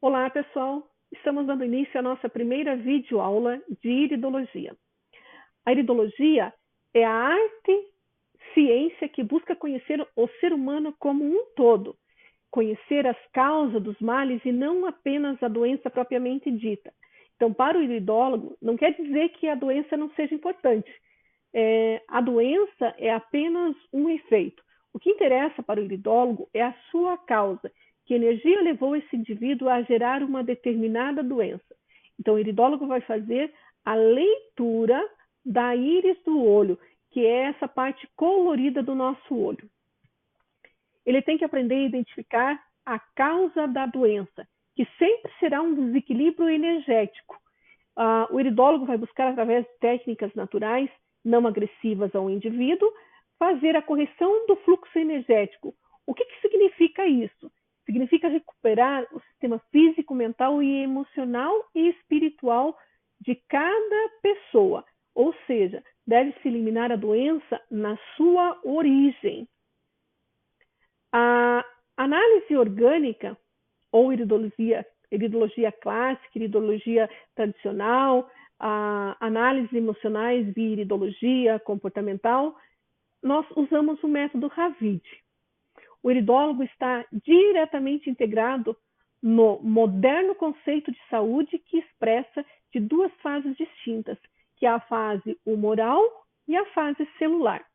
Olá, pessoal! Estamos dando início à nossa primeira videoaula de iridologia. A iridologia é a arte-ciência que busca conhecer o ser humano como um todo, conhecer as causas dos males e não apenas a doença propriamente dita. Então, para o iridólogo, não quer dizer que a doença não seja importante. A doença é apenas um efeito. O que interessa para o iridólogo é a sua causa. Que energia levou esse indivíduo a gerar uma determinada doença? Então, o iridólogo vai fazer a leitura da íris do olho, que é essa parte colorida do nosso olho. Ele tem que aprender a identificar a causa da doença, que sempre será um desequilíbrio energético. O iridólogo vai buscar, através de técnicas naturais, não agressivas ao indivíduo, fazer a correção do fluxo energético. O que significa isso? Significa recuperar o sistema físico, mental e emocional e espiritual de cada pessoa. Ou seja, deve-se eliminar a doença na sua origem. A análise orgânica, ou iridologia clássica, iridologia tradicional, análises emocionais via iridologia comportamental, nós usamos o método Ravid. O iridólogo está diretamente integrado no moderno conceito de saúde que expressa de duas fases distintas, que é a fase humoral e a fase celular.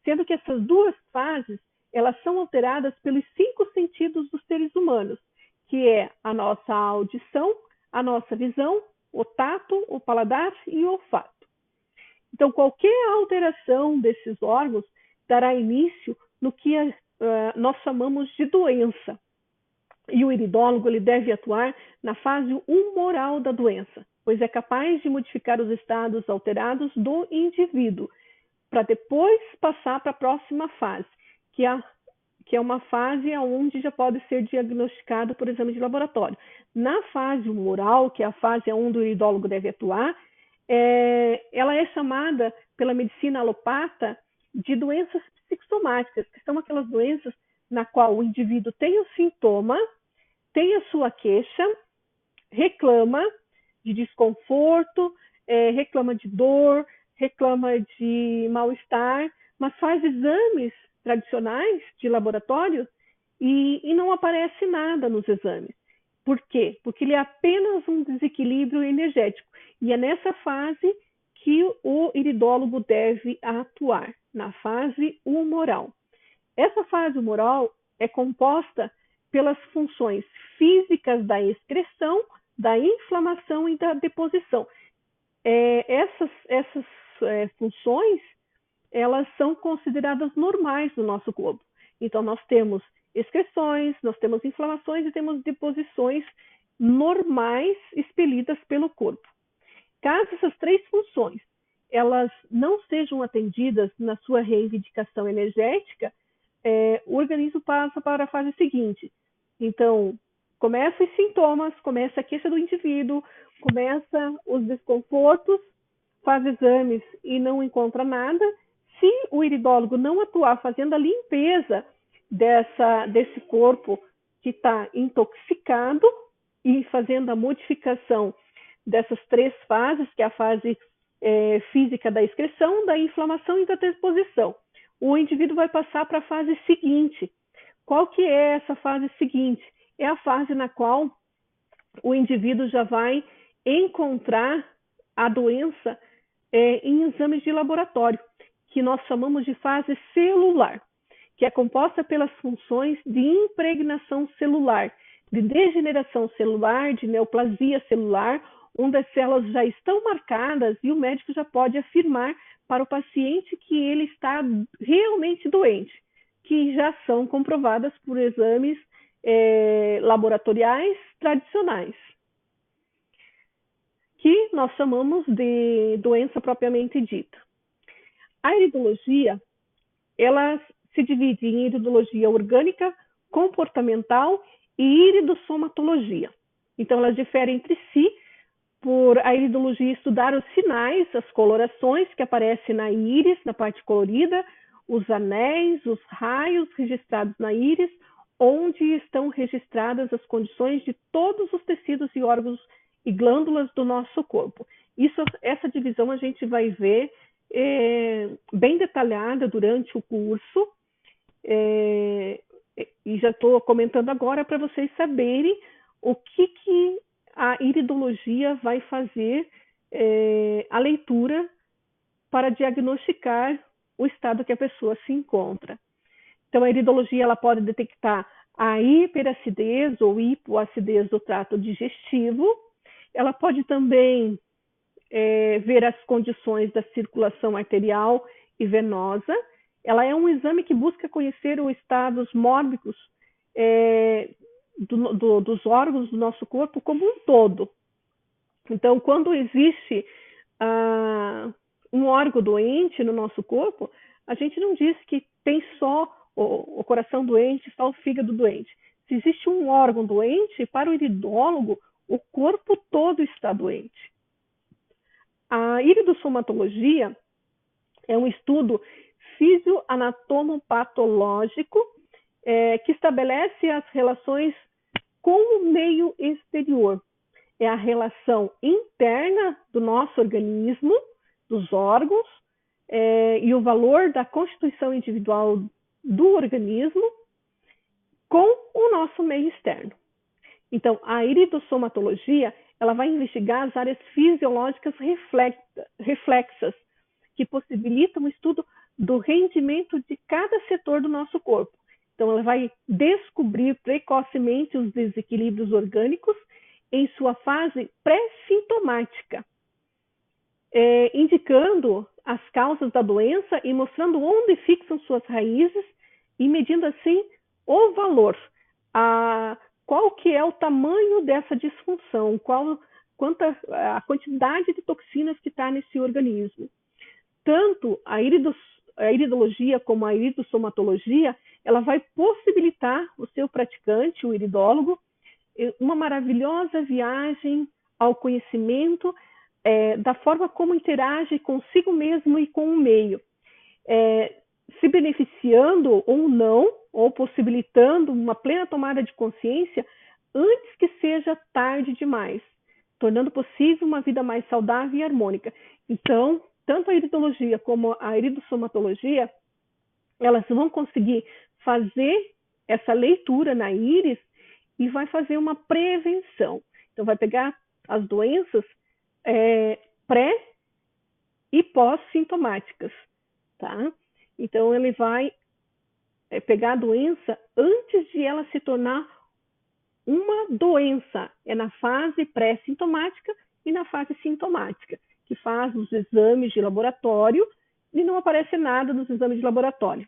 Sendo que essas duas fases, elas são alteradas pelos 5 sentidos dos seres humanos, que é a nossa audição, a nossa visão, o tato, o paladar e o olfato. Então, qualquer alteração desses órgãos dará início no que nós chamamos de doença. E o iridólogo ele deve atuar na fase humoral da doença, pois é capaz de modificar os estados alterados do indivíduo, para depois passar para a próxima fase, que é uma fase onde já pode ser diagnosticado por exame de laboratório. Na fase humoral, que é a fase onde o iridólogo deve atuar, ela é chamada pela medicina alopata de doenças psicossomáticas, que são aquelas doenças na qual o indivíduo tem o sintoma, tem a sua queixa, reclama de desconforto, reclama de dor, reclama de mal-estar, mas faz exames tradicionais de laboratório e não aparece nada nos exames. Por quê? Porque ele é apenas um desequilíbrio energético. E é nessa fase que o iridólogo deve atuar, na fase humoral. Essa fase humoral é composta pelas funções físicas da excreção, da inflamação e da deposição. Essas funções, elas são consideradas normais no nosso corpo. Então, nós temos excreções, nós temos inflamações e temos deposições normais expelidas pelo corpo. Caso essas 3 funções elas não sejam atendidas na sua reivindicação energética, o organismo passa para a fase seguinte. Então, começam os sintomas, começa a queixa do indivíduo, começa os desconfortos, faz exames e não encontra nada. Se o iridólogo não atuar fazendo a limpeza desse corpo que está intoxicado e fazendo a modificação dessas 3 fases, que é a fase física da excreção, da inflamação e da deposição, o indivíduo vai passar para a fase seguinte. Qual que é essa fase seguinte? É a fase na qual o indivíduo já vai encontrar a doença em exames de laboratório, que nós chamamos de fase celular, que é composta pelas funções de impregnação celular, de degeneração celular, de neoplasia celular, onde as células já estão marcadas e o médico já pode afirmar para o paciente que ele está realmente doente, que já são comprovadas por exames laboratoriais tradicionais, que nós chamamos de doença propriamente dita. A iridologia, ela se divide em iridologia orgânica, comportamental e iridossomatologia. Então, elas diferem entre si por a iridologia estudar os sinais, as colorações que aparecem na íris, na parte colorida, os anéis, os raios registrados na íris, onde estão registradas as condições de todos os tecidos e órgãos e glândulas do nosso corpo. Essa divisão a gente vai ver bem detalhada durante o curso, e já estou comentando agora para vocês saberem o que a iridologia vai fazer a leitura para diagnosticar o estado que a pessoa se encontra. Então, a iridologia ela pode detectar a hiperacidez ou hipoacidez do trato digestivo. Ela pode também ver as condições da circulação arterial e venosa. Ela é um exame que busca conhecer os estados mórbicos dos órgãos do nosso corpo como um todo. Então, quando existe um órgão doente no nosso corpo, a gente não diz que tem só o coração doente, só o fígado doente. Se existe um órgão doente, para o iridólogo, o corpo todo está doente. A iridossomatologia é um estudo fisioanatomopatológico que estabelece as relações com o meio exterior. É a relação interna do nosso organismo, dos órgãos, e o valor da constituição individual do organismo com o nosso meio externo. Então, a iridossomatologia ela vai investigar as áreas fisiológicas reflexas, que possibilitam o estudo do rendimento de cada setor do nosso corpo. Então, ela vai descobrir precocemente os desequilíbrios orgânicos em sua fase pré-sintomática, indicando as causas da doença e mostrando onde fixam suas raízes e medindo assim o valor, qual que é o tamanho dessa disfunção, quanta a quantidade de toxinas que está nesse organismo. Tanto a iridologia como a iridossomatologia, ela vai possibilitar o seu praticante, o iridólogo, uma maravilhosa viagem ao conhecimento da forma como interage consigo mesmo e com o meio, se beneficiando ou não, ou possibilitando uma plena tomada de consciência antes que seja tarde demais, tornando possível uma vida mais saudável e harmônica. Então, tanto a iridologia como a iridossomatologia, elas vão conseguir fazer essa leitura na íris e vai fazer uma prevenção. Então, vai pegar as doenças pré e pós-sintomáticas, tá? Então, ele vai pegar a doença antes de ela se tornar uma doença. É na fase pré-sintomática e na fase sintomática, que faz os exames de laboratório e não aparece nada nos exames de laboratório.